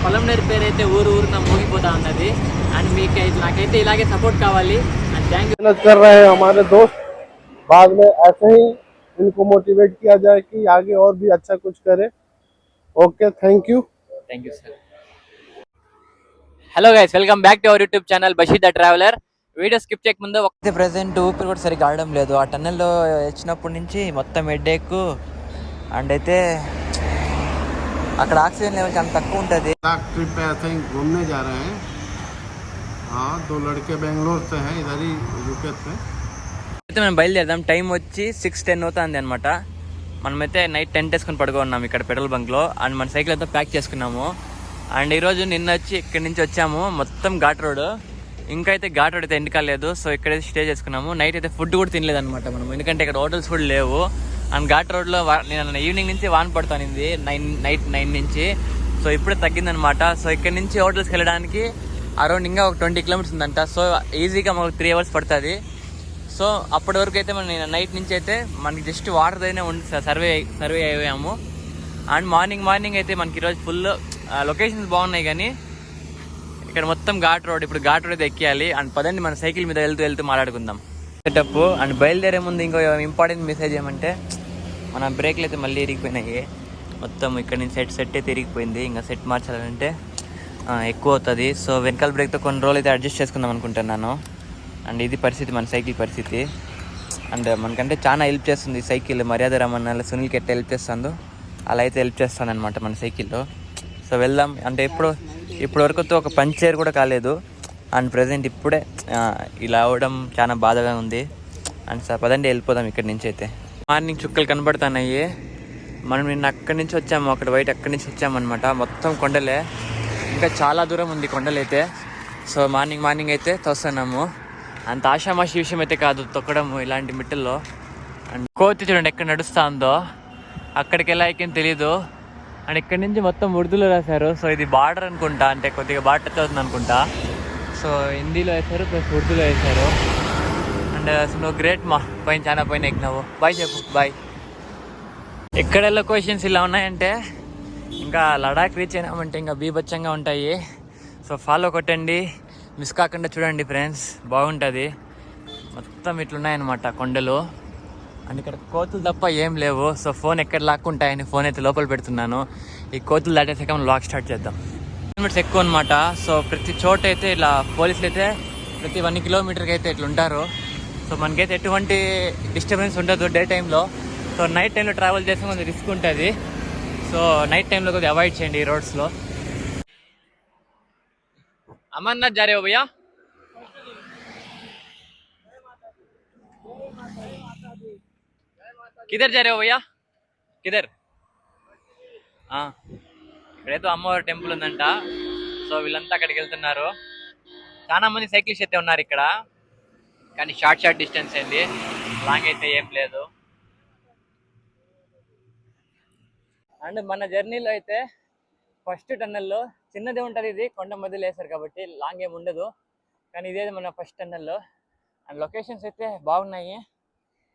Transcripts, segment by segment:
పొలంనేరు పేరు అయితే ఊరున మోగిపోతా ఉన్నది. అండ్ మీకు నాకైతే ఇలాగే సపోర్ట్ కావాలి. And thank you. कर रहे हैं हमारे दोस्त, बाद में ऐसे ही इनको मोटिवेट किया जाए कि आगे और भी अच्छा कुछ करे. Okay, thank you. Thank you sir. Hello guys, welcome back to our YouTube channel Basheer the traveller. Video skip చేయకముందు అయితే ప్రెసెంట్ ఊపిరి కూడా సరిగ్గా ఆడడం లేదు. ఆ టన్నెల్లో వచ్చినప్పటి నుంచి మొత్తం హెడ్ఏక్ అండ్ అయితే అక్కడ ఆక్సిజన్ లెవెల్ చాలా తక్కువ ఉంటుంది. ट्रिप पे ऐसे ही घूमने जा रहे हैं. हाँ, दो लड़के बेंगलोर से हैं, इधर ही रुके थे. అయితే మనం బయలుదేరదాం. టైం వచ్చి 6:10 అవుతుంది అనమాట. మనమైతే నైట్ టెంట్ వేసుకొని పడుకున్నాము ఇక్కడ పెట్రోల్ బంక్లో. అండ్ మన సైకిల్ అంతా ప్యాక్ చేసుకున్నాము. అండ్ ఈరోజు నిన్న వచ్చి ఇక్కడి నుంచి వచ్చాము. మొత్తం ఘాట్ రోడ్, ఇంకా అయితే ఘాట్ రోడ్ అయితే ఎండ్ కాలేదు. సో ఇక్కడైతే స్టే చేసుకున్నాము. నైట్ అయితే ఫుడ్ కూడా తినలేదు అనమాట మనం, ఎందుకంటే ఇక్కడ హోటల్స్ కూడా లేవు. అండ్ ఘాట్ రోడ్లో నేను ఈవినింగ్ నుంచి వాన పడుతానింది, నైట్ 9 నుంచి. సో ఇప్పుడే తగ్గిందనమాట. సో ఇక్కడ నుంచి హోటల్స్కి వెళ్ళడానికి అరౌండ్ ఇంకా ఒక 20 కిలోమీటర్స్ ఉందంట. సో ఈజీగా మాకు 3 అవర్స్ పడుతుంది. సో అప్పటి వరకు అయితే మనం నైట్ నుంచి అయితే మనకి జస్ట్ వాటర్ అయినా సర్వే అయ్యాము. అండ్ మార్నింగ్ అయితే మనకి ఈరోజు ఫుల్ లొకేషన్స్ బాగున్నాయి, కానీ ఇక్కడ మొత్తం ఘాట్ రోడ్. ఇప్పుడు ఘాట్ రోడ్ అయితే ఎక్కియాలి. అండ్ పదండి మన సైకిల్ మీద వెళ్తూ మాట్లాడుకుందాం సెటప్. అండ్ బయలుదేరే ముందు ఇంకో ఇంపార్టెంట్ మెసేజ్ ఏమంటే, మన బ్రేక్లు అయితే మళ్ళీ ఇరిగిపోయినాయి. మొత్తం ఇక్కడ నుంచి సెట్ అయితే ఇరిగిపోయింది. ఇంకా సెట్ మార్చాలంటే ఎక్కువ అవుతుంది. సో వెనకాల బ్రేక్తో కొన్ని రోజులు అయితే అడ్జస్ట్ చేసుకుందాం అనుకుంటున్నాను. అండ్ ఇది పరిస్థితి, మన సైకిల్ పరిస్థితి. అండ్ మనకంటే చాలా హెల్ప్ చేస్తుంది సైకిల్. మర్యాద రమణ సునీల్కి ఎట్లా హెల్ప్ చేస్తుందో అలా అయితే హెల్ప్ చేస్తాను అనమాట మన సైకిల్లో. సో వెళ్దాం. అంటే ఇప్పుడు వరకు ఒక పంచర్ కూడా కాలేదు. అండ్ ప్రజెంట్ ఇప్పుడే ఇలా అవ్వడం చాలా బాధగా ఉంది. అండ్ సార్ పదండి వెళ్ళిపోదాం ఇక్కడి నుంచి అయితే. మార్నింగ్ చుక్కలు కనబడుతున్నాయి. మనం నిన్న అక్కడి నుంచి వచ్చాము, అక్కడ బయట అక్కడి నుంచి వచ్చామన్నమాట. మొత్తం కొండలే, ఇంకా చాలా దూరం ఉంది కొండలైతే. సో మార్నింగ్ అయితే తోస్తున్నాము. అంత ఆషామాషి విషయం అయితే కాదు తొక్కడము ఇలాంటి మిట్టల్లో. అండ్ కోతి చూడండి ఎక్కడ నడుస్తూ ఉందో, అక్కడికి ఎలా ఎక్కిందో తెలీదు. అండ్ ఇక్కడి నుంచి మొత్తం ఉర్దూలో రాశారు. సో ఇది బార్డర్ అనుకుంటా, అంటే కొద్దిగా బార్డర్ టచ్ అవుతుంది అనుకుంటా. సో హిందీలో వేశారు ప్లస్ ఉర్దూలో వేశారు. అండ్ నువ్వు గ్రేట్ మా చాలా పైన ఎక్కినావు. బాయ్ చెప్పు, బాయ్. ఎక్కడ లొకేషన్స్ ఇలా ఉన్నాయంటే ఇంకా లడాక్ రీచ్ అయినామంటే ఇంకా బీభత్సంగా ఉంటాయి. సో ఫాలో కొట్టండి, మిస్ కాకుండా చూడండి ఫ్రెండ్స్, బాగుంటుంది. మొత్తం ఇట్లున్నాయన్నమాట కొండలు. అండ్ ఇక్కడ కోతులు తప్ప ఏం లేవు. సో ఫోన్ ఎక్కడ లాక్కుంటాయని ఫోన్ అయితే లోపల పెడుతున్నాను. ఈ కోతులు దాటేసాక మనం లాక్ స్టార్ట్ చేద్దాం. కిలోమీటర్స్ ఎక్కువ అనమాట. సో ప్రతి చోట అయితే ఇలా పోలీసులు అయితే ప్రతి 1 కిలోమీటర్కి అయితే ఇట్లా ఉంటారు. సో మనకైతే ఎటువంటి డిస్టర్బెన్స్ ఉండదు డే టైంలో. సో నైట్ టైంలో ట్రావెల్ చేస్తే కొంచెం రిస్క్ ఉంటుంది. సో నైట్ టైంలో కొద్దిగా అవాయిడ్ చేయండి ఈ రోడ్స్లో. అమర్నాథ్ जा रहे हो भैया? किधर जा रहे हो भैया? किधर? ఇక్కడైతే అమ్మవారి టెంపుల్ ఉందంట. సో వీళ్ళంతా అక్కడికి వెళ్తున్నారు. చాలా మంది సైక్లిస్ట్ అయితే ఉన్నారు ఇక్కడ, కానీ షార్ట్ డిస్టెన్స్ ఏంది, లాంగ్ అయితే ఏం లేదు. అండ్ మన జర్నీలో అయితే ఫస్ట్ టన్నెల్లో చిన్నదే ఉంటుంది, ఇది కొండ మధ్యలో వేస్తారు కాబట్టి లాంగ్ ఏమి ఉండదు. కానీ ఇదే మన ఫస్ట్ టన్నెల్లో. అండ్ లొకేషన్స్ అయితే బాగున్నాయి.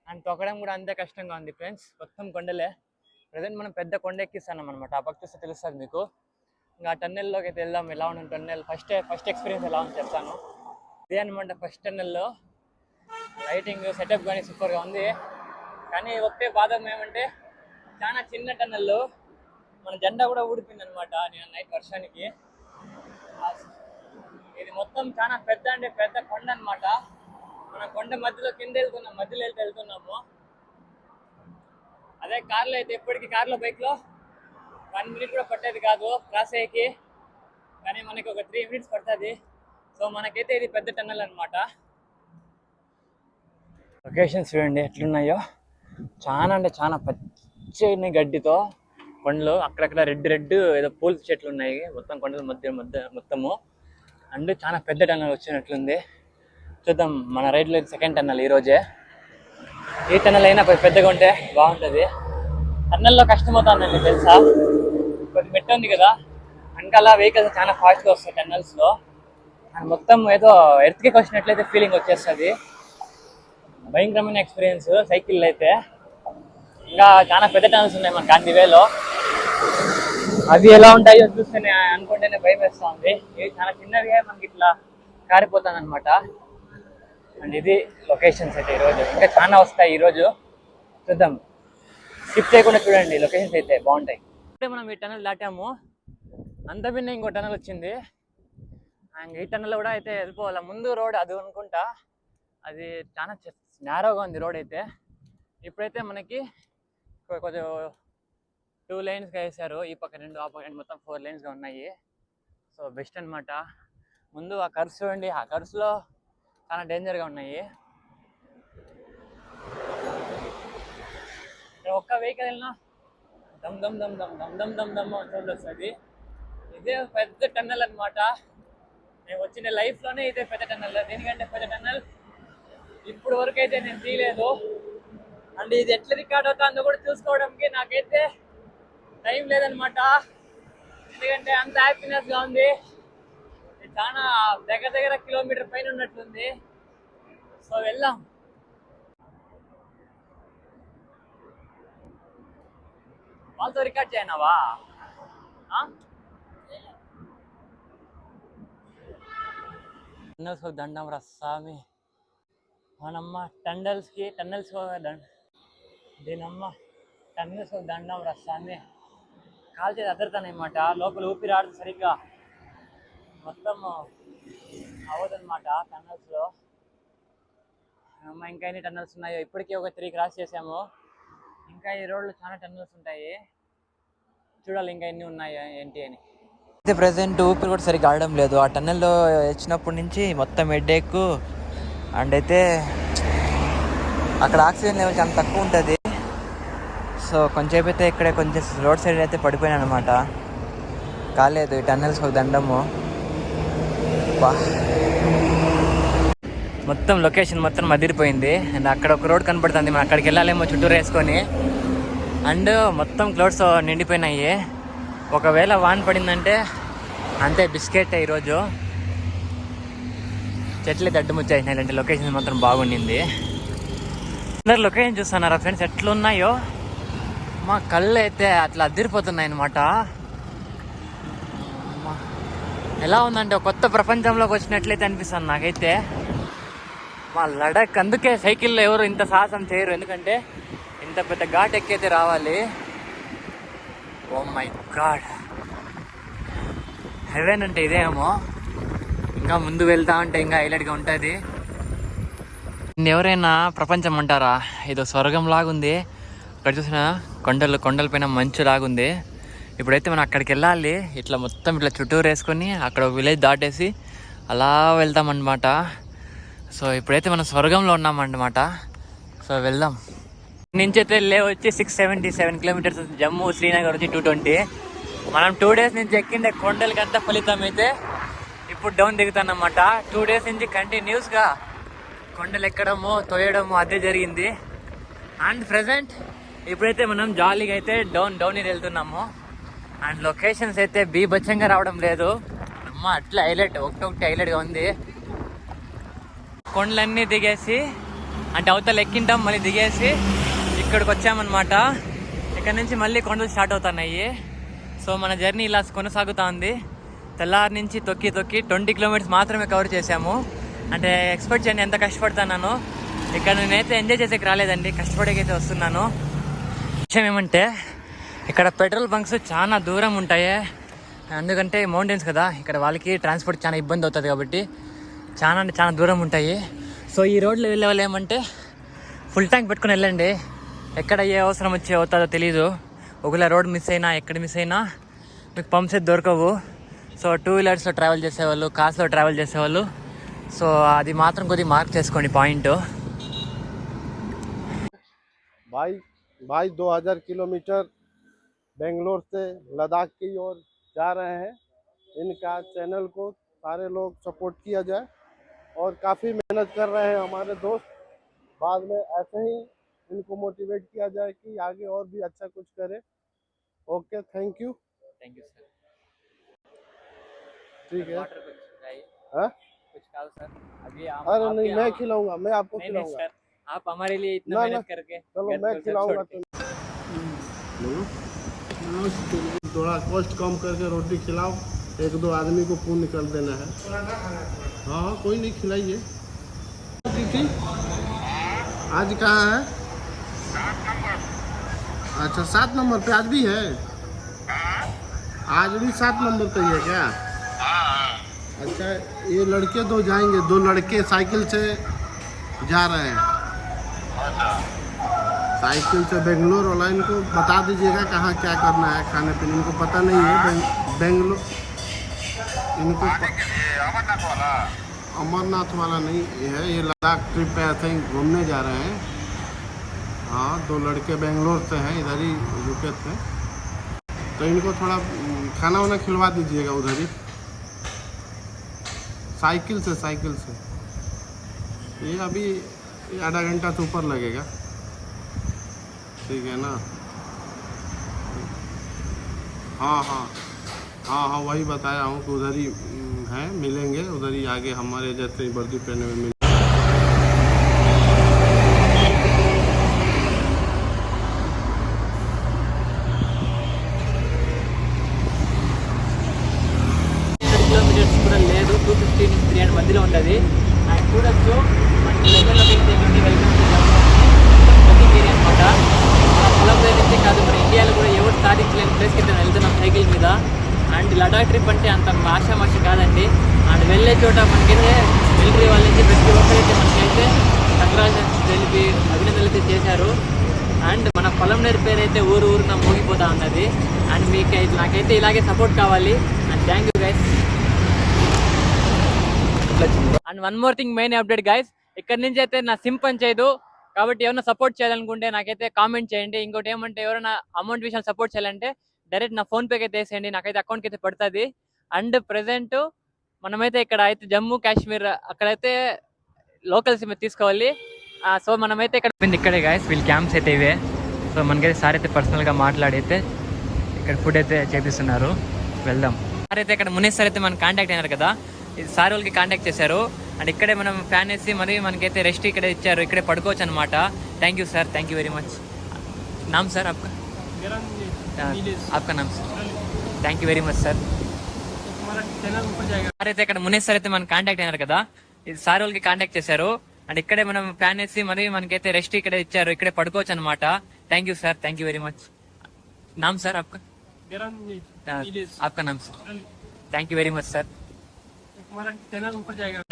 అండ్ తొక్కడం కూడా అంతే కష్టంగా ఉంది ఫ్రెండ్స్, మొత్తం కొండలే. ప్రజెంట్ మనం పెద్ద కొండ ఎక్కిస్తున్నాం అనమాట. ఆ పక్క చూస్తే తెలుస్తుంది మీకు. ఇంకా టన్నెల్లోకి అయితే వెళ్దాం. ఎలా ఉంటుంది టన్నెల్, ఫస్ట్ ఎక్స్పీరియన్స్ ఎలా ఉంది చెప్తాను. ఇదే అనమాట ఫస్ట్ టన్నెల్లో. లైటింగ్ సెటప్ కానీ సూపర్గా ఉంది. కానీ ఒకటే బాధ ఏమంటే చాలా చిన్న టన్నెల్లో మన జెండా కూడా ఊడిపోయింది అనమాట నేను నైట్ వర్షానికి. ఇది మొత్తం చాలా పెద్ద కొండ అనమాట. మన కొండ మధ్యలో కింద మధ్యలో వెళ్తున్నాము. అదే కార్లో అయితే ఎప్పటికీ బైక్లో 1 మినిట్ కూడా పట్టేది కాదు క్రాస్ అయ్యేకి, కానీ మనకి ఒక 3 మినిట్స్ పడుతుంది. సో మనకైతే ఇది పెద్ద టన్నెల్ అనమాట. లొకేషన్స్ చూడండి ఎట్లున్నాయో, చాలా అంటే చాలా పచ్చని గడ్డితో కొండలు. అక్కడక్కడ రెడ్ ఏదో పూల చెట్లు ఉన్నాయి మొత్తం కొండల మధ్య మొత్తము. అండ్ చాలా పెద్ద టన్నెల్ వచ్చినట్లుంది. చూద్దాం. మన రైడ్లో సెకండ్ టన్నెల్ ఈరోజే. ఈ టన్నెల్ అయినా పెద్దగా ఉంటే బాగుంటుంది. టన్నెల్లో కష్టమవుతుందండి తెలుసా, కొద్ది మెట్ట ఉంది కదా, వెనకాల వెహికల్స్ చాలా ఫాస్ట్గా వస్తాయి టన్నెల్స్లో. అండ్ మొత్తం ఏదో ఎర్త్కి వచ్చినట్లయితే ఫీలింగ్ వచ్చేస్తుంది. భయంకరమైన ఎక్స్పీరియన్స్ సైకిల్ అయితే. ఇంకా చాలా పెద్ద టన్నెల్స్ ఉన్నాయి మన గాంధీ వేలో. అవి ఎలా ఉంటాయో చూస్తేనే అనుకుంటేనే భయం వేస్తా ఉంది. ఇవి చాలా చిన్నవిగా మనకి ఇట్లా కారిపోతాను అనమాట. అండ్ ఇది లొకేషన్స్ అయితే ఈరోజు ఇంకా చాలా వస్తాయి. ఈరోజు చూద్దాం, స్కిప్ చేయకుండా చూడండి. లొకేషన్స్ అయితే బాగుంటాయి. ఇప్పుడే మనం ఈ టనల్ దాటాము, అంత భిన్న ఇంకో టనల్ వచ్చింది. అండ్ ఈ టనల్ కూడా అయితే వెళ్ళిపోవాలి. ముందు రోడ్ అది అనుకుంటా, అది చాలా నేరోగా ఉంది రోడ్ అయితే. ఇప్పుడైతే మనకి కొంచెం 2 lanesగా వేసారు. ఈ పక్క 2 ఆ పక్క 2 మొత్తం 4 lanesగా ఉన్నాయి. సో బెస్ట్ అనమాట. ముందు ఆ కర్వ్స్ చూడండి, ఆ కర్వ్స్లో చాలా డేంజర్గా ఉన్నాయి. ఒక్క వెహికల్ వెళ్ళినా దమ్ దమ్ దమ్ దమ్ దమ్ దమ్ దమ్ దమ్ సౌండ్ వస్తుంది. ఇదే పెద్ద టన్నల్ అనమాట. నేను వచ్చిన లైఫ్లోనే ఇదే పెద్ద టన్నల్. దీనికంటే పెద్ద టన్నల్ ఇప్పుడు వరకు అయితే నేను తీయలేదు. అండ్ ఇది ఎట్లా రికార్డ్ అవుతుందో కూడా చూసుకోవడానికి నాకైతే టైం లేదనమాట. ఎందుకంటే అంత హ్యాపీనెస్గా ఉంది. చాలా దగ్గర దగ్గర కిలోమీటర్ పైన ఉన్నట్లుంది. సో వెళ్దాం. వాళ్ళతో రికార్డ్ చేయనావా? టన్నల్స్ దండం రా స్వామి. మనమ్మ టన్నల్స్ దీనమ్మ టన్నల్స్ దండం రా స్వామి. కాల్ చేసి అదరుతానమాట. లోపల ఊపిరి ఆడుతుంది సరిగ్గా, మొత్తం అవ్వదన్నమాట టన్నల్స్లో. అమ్మ ఇంకా ఎన్ని టన్నల్స్ ఉన్నాయో. ఇప్పటికీ ఒక 3 క్రాస్ చేసాము. ఇంకా ఈ రోడ్లో చాలా టన్నల్స్ ఉంటాయి. చూడాలి ఇంకా ఎన్ని ఉన్నాయో ఏంటి అని. అయితే ప్రజెంట్ ఊపిరి కూడా సరిగ్గా ఆడడం లేదు. ఆ టన్నెల్లో వచ్చినప్పటి నుంచి మొత్తం హెడేక్. అండ్ అయితే అక్కడ ఆక్సిజన్ లెవెల్ చాలా తక్కువ ఉంటుంది. సో కొంచెంసేపు అయితే ఇక్కడ కొంచెం రోడ్ సైడ్ అయితే పడిపోయాను అనమాట. కాలేదు ఈ టన్నెల్స్ ఒక దండము. మొత్తం లొకేషన్ మొత్తం మదిరిపోయింది. అండ్ అక్కడ ఒక రోడ్ కనపడుతుంది, మనం అక్కడికి వెళ్ళాలేమో చుట్టూరు వేసుకొని. అండ్ మొత్తం క్లౌడ్స్ నిండిపోయినాయి. ఒకవేళ వాన పడిందంటే అంతే బిస్కెట్. ఈరోజు చెట్లు అయితే అడ్డుముచ్చాయి. ఇలాంటి లొకేషన్ మాత్రం బాగుండింది. అందరు లొకేషన్ చూస్తున్నారా ఫ్రెండ్స్ ఎట్లున్నాయో? మా కళ్ళు అయితే అట్లా అదిరిపోతున్నాయి అనమాట. ఎలా ఉందంటే కొత్త ప్రపంచంలోకి వచ్చినట్లయితే అనిపిస్తుంది నాకైతే. మా లడక్ అందుకే సైకిల్లో ఎవరు ఇంత సాహసం చేయరు, ఎందుకంటే ఇంత పెద్ద ఘాట్ ఎక్కైతే రావాలి. ఓ మై గాడ్, హెవెన్ అంటే ఇదేమో. ఇంకా ముందు వెళ్తా ఉంటే ఇంకా హైలైట్గా ఉంటుంది. ఎవరైనా ప్రపంచం అంటారా? ఏదో స్వర్గం లాగుంది. అక్కడ చూసిన కొండల పైన మంచు లాగుంది. ఇప్పుడైతే మనం అక్కడికి వెళ్ళాలి. ఇట్లా మొత్తం ఇట్లా చుట్టూరు వేసుకొని అక్కడ ఒక విలేజ్ దాటేసి అలా వెళ్తామన్నమాట. సో ఇప్పుడైతే మనం స్వర్గంలో ఉన్నామన్నమాట. సో వెళ్దాం. నుంచి అయితే వచ్చి 677 కిలోమీటర్స్. జమ్మూ శ్రీనగర్ వచ్చి 220. మనం 2 days నుంచి ఎక్కిండే కొండలకంతా ఫలితం అయితే ఇప్పుడు డౌన్ దిగుతానమాట. 2 days నుంచి కంటిన్యూస్గా కొండలు ఎక్కడము తోయడము అదే జరిగింది. అండ్ ప్రజెంట్ ఇప్పుడైతే మనం జాలీగా అయితే డౌన్ వెళ్తున్నాము. అండ్ లొకేషన్స్ అయితే బీభత్సంగా రావడం లేదు అమ్మ. అట్లా హైలైట్ ఒకటి హైలైట్గా ఉంది. కొండలన్నీ దిగేసి అంటే అవతల ఎక్కింటాం, మళ్ళీ దిగేసి ఇక్కడికి వచ్చామన్నమాట. ఇక్కడ నుంచి మళ్ళీ కొండలు స్టార్ట్ అవుతున్నాయి. సో మన జర్నీ ఇలా కొనసాగుతూ ఉంది. తెల్లారి నుంచి తొక్కి 20 kilometers మాత్రమే కవర్ చేసాము. అంటే ఎక్స్పెక్ట్ చేయండి ఎంత కష్టపడతాను. ఇక్కడ నేనైతే ఎంజాయ్ చేసేకి రాలేదండి, కష్టపడేకైతే వస్తున్నాను. విషయం ఏమంటే ఇక్కడ పెట్రోల్ బంక్స్ చాలా దూరం ఉంటాయి. ఎందుకంటే మౌంటైన్స్ కదా, ఇక్కడ వాళ్ళకి ట్రాన్స్పోర్ట్ చాలా ఇబ్బంది అవుతుంది కాబట్టి చాలా అంటే చాలా దూరం ఉంటాయి. సో ఈ రోడ్లో వెళ్ళే వాళ్ళు ఏమంటే ఫుల్ ట్యాంక్ పెట్టుకుని వెళ్ళండి. ఎక్కడ ఏ అవసరం వచ్చి అవుతుందో తెలీదు. ఒకవేళ రోడ్ మిస్ అయినా ఎక్కడ మిస్ అయినా మీకు పంప్స్ అయితే దొరకవు. సో 2 wheelersలో ట్రావెల్ చేసేవాళ్ళు, కార్స్లో ట్రావెల్ చేసేవాళ్ళు, సో అది మాత్రం కొద్దిగా మార్క్ చేసుకోండి పాయింట్. भाई 2000 किलोमीटर बेंगलोर से लद्दाख की ओर जा रहे हैं. इनका चैनल को सारे लोग सपोर्ट किया जाए. और काफ़ी मेहनत कर रहे हैं हमारे दोस्त. बाद में ऐसे ही इनको मोटिवेट किया जाए कि आगे और भी अच्छा कुछ करें. Okay, thank you sir. ठीक है. हाँ कुछ खाओ सर. अभी अरे नहीं, मैं खिलाऊंगा, मैं आपको खिलाऊंगा. सर आप हमारे लिए इतना मेहनत करके चलो मैं खिलाऊंगा. थोड़ा कॉस्ट कम करके रोटी खिलाओ, 1-2 आदमी को पूर्ण निकल देना है। हाँ हाँ कोई नहीं, खिलाइए। दीदी आज कहाँ है? अच्छा 7 नंबर पे आज भी है? आज भी 7 नंबर पे ही है क्या? अच्छा ये लड़के 2 जाएंगे, 2 लड़के साइकिल से जा रहे हैं, साइकिल से बेंगलोर वाला। इनको बता दीजिएगा कहाँ क्या करना है खाने पीने, इनको पता नहीं है। बेंगलोर इनको अमरनाथ वाला नहीं है, ये लद्दाख ट्रिप पे ऐसे ही घूमने जा रहे हैं। हाँ 2 लड़के बेंगलोर से हैं, इधर ही रुके थे, तो इनको थोड़ा खाना वाना खिलवा दीजिएगा उधर ही, साइकिल से ये अभी आधा घंटा से ऊपर लगेगा, ठीक है ना? हाँ हाँ हाँ हाँ वही बताया हूँ कि उधर ही है, मिलेंगे उधर ही आगे, हमारे जैसे ही वर्दी पहने में मिल। కిలోమీటర్స్ కూడా లేదు, 250 నుంచి 300 మధ్యలో ఉంటుంది. అండ్ చూడొచ్చు మనకి లెవెల్ లొకేషన్ ఏంటంటే వెల్కమ్ టు జమ్మూ ఏరియా అనమాట. మన పొలం నుంచి కాదు, మన ఇండియాలో కూడా ఎవరు సాధించలేని ప్లేస్కి అయితే వెళ్తున్నాం సైకిల్ మీద. అండ్ లడాక్ ట్రిప్ అంటే అంత ఆషామాషి కాదండి. అండ్ వెళ్ళే చోట మనకైతే మిలిటరీ వాళ్ళ నుంచి ప్రతి ఒక్కరైతే మనకైతే కంగ్రాచులేషన్స్ తెలిపి అభినందనలు అయితే చేశారు. అండ్ మన పొలం నేర్ పేరు అయితే ఊరున మోగిపోతూ ఉన్నది. అండ్ మీకు నాకైతే ఇలాగే సపోర్ట్ కావాలి. And thank you guys. And one more thing, main update guys, ఇక్కడ నుంచి అయితే నా సిమ్ పని చేయదు కాబట్టి ఎవరైనా సపోర్ట్ చేయాలనుకుంటే నాకైతే కామెంట్ చేయండి. ఇంకోటి ఏమంటే ఎవరైనా అమౌంట్ విషయాలు సపోర్ట్ చేయాలంటే డైరెక్ట్ నా ఫోన్పేకి అయితే వేసేయండి, నాకైతే అకౌంట్కి అయితే పడుతుంది. అండ్ ప్రెసెంట్ మనమైతే ఇక్కడ అయితే జమ్మూ కాశ్మీర్ అక్కడైతే లోకల్ సిమ్ తీసుకోవాలి. సో మనమైతే ఇక్కడే గైస్, వీళ్ళు క్యాంప్స్ అయితే ఇవే. సో మనకైతే సార్ అయితే పర్సనల్గా మాట్లాడి అయితే ఇక్కడ ఫుడ్ అయితే చేపిస్తున్నారు, వెళ్దాం. సార్ అయితే ఇక్కడ మునేష్ సార్ అయితే మనకు కాంటాక్ట్ అయినారు కదా, ఇది సార్ వాళ్ళకి కాంటాక్ట్ చేశారు. అండ్ ఇక్కడే మనం ఫ్యాన్ వేసి మరి మనకైతే రెస్ట్ ఇక్కడే ఇచ్చారు, ఇక్కడే పడుకోవచ్చు అనమాట. Thank you sir, thank you very much. నామ్ సార్ आपका? आपका नाम sir? Thank you very much sir. Sir అయితే ఇక్కడ మునేష్ సార్ అయితే మనకు కాంటాక్ట్ అయినారు కదా, ఇది సార్ వాళ్ళకి కాంటాక్ట్ చేశారు. అండ్ ఇక్కడే మనం ఫ్యాన్ వేసి మరి మనకైతే రెస్ట్ ఇక్కడే ఇచ్చారు, ఇక్కడే పడుకోవచ్చు అనమాట. Thank you sir, thank you very much. నామ్ సార్ आपका? आपका नाम sir? Thank you very much sir.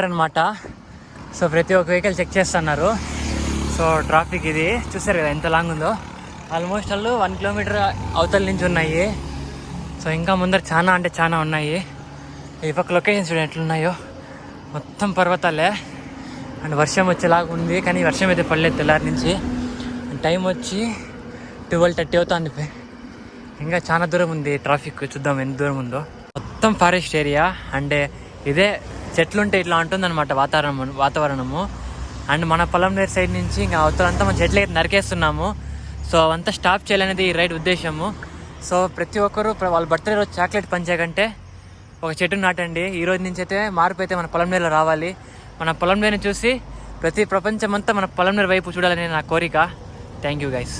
అనమాట. సో ప్రతి ఒక్క వెహికల్ చెక్ చేస్తున్నారు. సో ట్రాఫిక్ ఇది చూసారు కదా ఎంత లాంగ్ ఉందో, ఆల్మోస్ట్ వాళ్ళు 1 కిలోమీటర్ అవతల నుంచి ఉన్నాయి. సో ఇంకా ముందర చాలా అంటే చాలా ఉన్నాయి. ఈ పక్క లొకేషన్స్ చూడండి ఎట్లున్నాయో, మొత్తం పర్వతాలే. అండ్ వర్షం వచ్చేలాగా ఉంది కానీ వర్షం అయితే పడలేదు తెల్లారి నుంచి. టైం వచ్చి 12:30 అవుతుంది. ఇంకా చాలా దూరం ఉంది ట్రాఫిక్, చూద్దాం ఎంత దూరం ఉందో. మొత్తం ఫారెస్ట్ ఏరియా, అండ్ ఇదే చెట్లుంటే ఇట్లా ఉంటుందన్నమాట వాతావరణము. అండ్ మన పొలం నేర్ సైడ్ నుంచి ఇంకా అవతలంతా మన చెట్లు అయితే నరికేస్తున్నాము. సో అవంతా స్టాప్ చేయాలనేది ఈ రైడ్ ఉద్దేశము. సో ప్రతి ఒక్కరూ వాళ్ళ బర్త్డే రోజు చాక్లెట్ పంచే కంటే ఒక చెట్టు నాటండి. ఈ రోజు నుంచి అయితే మార్పు అయితే మన పొలం నేర్లో రావాలి. మన పొలం నేర్ని చూసి ప్రపంచమంతా మన పొలం నేర్ వైపు చూడాలని నా కోరిక. Thank you guys.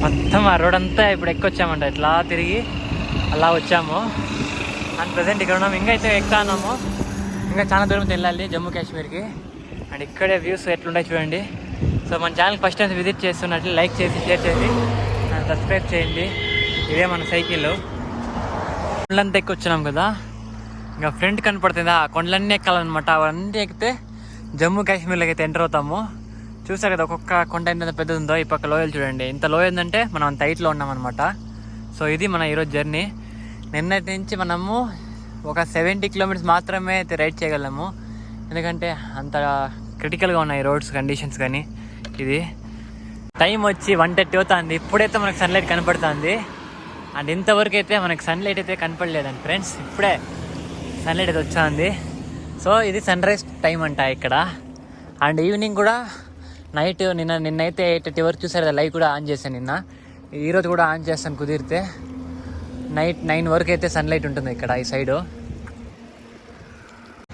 మొత్తం ఆ రోడ్ అంతా ఇప్పుడు ఎక్కొచ్చామంట, ఇట్లా తిరిగి అలా వచ్చాము. అండ్ ప్రజెంట్ ఇక్కడ ఉన్నాము, ఇంకా అయితే ఎక్కుతాము. ఇంకా చాలా దూరం వెళ్ళాలి జమ్మూ కాశ్మీర్కి. అండ్ ఇక్కడే వ్యూస్ ఎట్లుంటాయి చూడండి. సో మన ఛానల్ ఫస్ట్ టైం విజిట్ చేస్తున్నట్లు లైక్ చేసి షేర్ చేసి అండ్ సబ్స్క్రైబ్ చేయండి. ఇదే మన సైకిల్. కొండలంతా ఎక్కి వచ్చినాం కదా, ఇంకా ఫ్రంట్ కనపడుతుందా, ఆ కొండలన్నీ ఎక్కాలన్నమాట. అవన్నీ ఎక్కితే జమ్మూ కాశ్మీర్లోకి అయితే ఎంటర్ అవుతాము. చూసారు కదా ఒక్కొక్క కొండ ఎంత పెద్దది ఉందో. ఈ పక్క లోయలు చూడండి ఎంత లోయ ఉందంటే మనం అంత హైట్లో ఉన్నామన్నమాట. సో ఇది మన ఈరోజు జర్నీ. నిన్నటి నుంచి మనము ఒక 70 కిలోమీటర్స్ మాత్రమే అయితే రైడ్ చేయగలము, ఎందుకంటే అంత క్రిటికల్గా ఉన్నాయి రోడ్స్ కండిషన్స్. కానీ ఇది టైం వచ్చి 1:30 అవుతుంది. ఇప్పుడైతే మనకు సన్లైట్ కనపడుతుంది. అండ్ ఇంతవరకు అయితే మనకి సన్లైట్ అయితే కనపడలేదండి ఫ్రెండ్స్, ఇప్పుడే సన్లైట్ అయితే వచ్చింది. సో ఇది సన్ రైజ్ టైం అంట ఇక్కడ. అండ్ ఈవినింగ్ కూడా నైట్ నిన్నైతే 8:30 వరకు చూసారు కదా, లైవ్ కూడా ఆన్ చేశాను నిన్న. ఈరోజు కూడా ఆన్ చేస్తాను కుదిరితే. నైట్ 9 వరకు అయితే సన్లైట్ ఉంటుంది ఇక్కడ ఈ సైడు.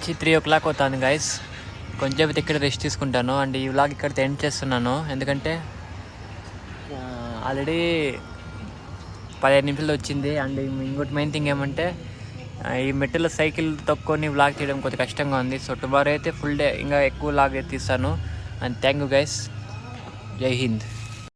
3 o'clock అవుతుంది గైస్. కొంచెం ఇక్కడ రెస్ట్ తీసుకుంటాను అండ్ ఈ వ్లాగ్ ఇక్కడ ఎండ్ చేస్తున్నాను. ఎందుకంటే ఆల్రెడీ 15 నిమిషాలు వచ్చింది. అండ్ ఇంకోటి మెయిన్ థింగ్ ఏమంటే ఈ మెట్టులో సైకిల్ తొక్కొని వ్లాగ్ తీయడం కొద్దిగా కష్టంగా ఉంది. సో టుమారో అయితే ఫుల్ డే ఇంకా ఎక్కువ వ్లాగ్ తీస్తాను. And thank you guys. జై హింద్.